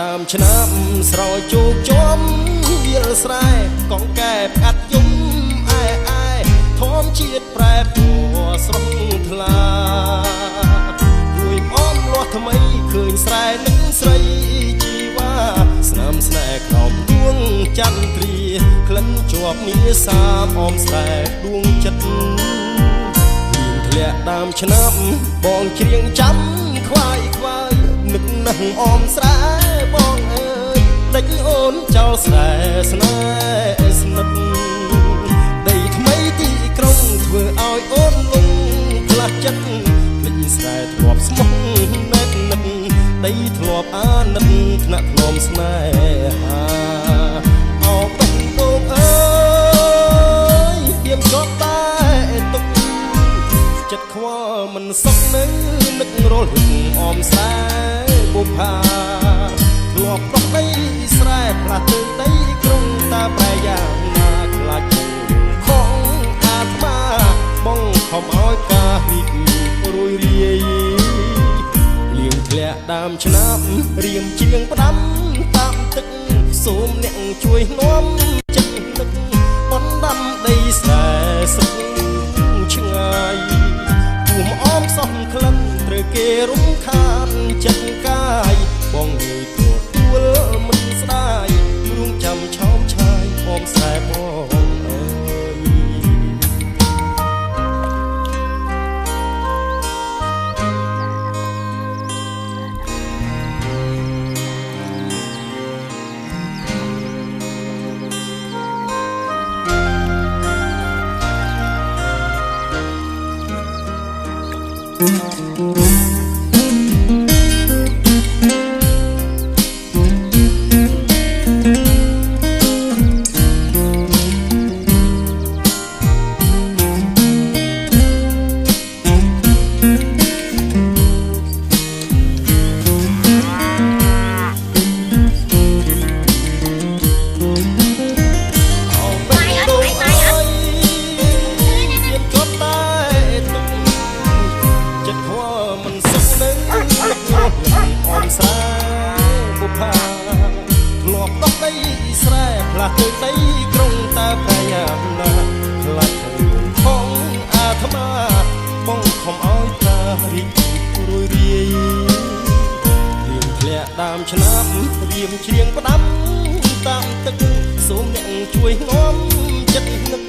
ដើមឆ្នាំស្រោចជោគជុំវាលស្រែកងកែបកាត់យំអែអែធម្មជាតិប្រែពណ៌ស្រស់ថ្លារួយអមលាស់ថ្មីឃើញស្រែនឹងស្រីជីវ៉ាស្នាមស្នេហ៍ក្រោមដួងចន្ទ្រាក្លិនជាប់មាសាអមស្រែដួងចិត្តធ្លាក់ដើមឆ្នាំបងច្រៀងចាំខ្វាយខ្វាយនឹកណាស់អមស្រែបងអើយដេញអូនចោលស្រែស្នេហ៍ស្និទ្ធដីថ្មីទីក្រុងធ្វើឲ្យអូនលងផ្លាស់ចិត្តពេញស្រែធ្លាប់ស្មោះណែតនឹកដីធ្លាប់អាណិតថ្នាក់ធ្នមស្នេហាអោបេះដូងអើយទៀមជាប់តែទុកចិត្តខ្វល់មិនសុខនៅនឹករលឹកអមស្រែបុប្ផាធ្លាប់ប្រោះដីស្រែផ្លាស់ទៅដីក្រុងតាប្រែយ៉ាងណាខ្លាចខំអាត្មាបងខំឲ្យការរីករួយរាយលៀងធ្លាក់ដើមឆ្នាំរៀមជាងផ្ដាំតាមទឹកសូមអ្នកជួយនាំចិត្តនឹកបណ្ដាំដីស្រែស្រុកឆ្ងាយពុំអមសំក្លិនត្រូវគេរំខានចិត្តកាយបងងើយទួលមិនស្ដាយរួងចាំឆោមឆាយអមស្រែបងអើយទៅដីក្រុងតាប្រយ៉ាណាខ្លាចខំអាត្មាបងខំឲ្យតារីករួយរាយលៀងធ្លាក់ដើមឆ្នាំរៀមច្រៀងផ្ដាំតាមទឹកសូមអ្នកជួយនាំចិត្តនឹក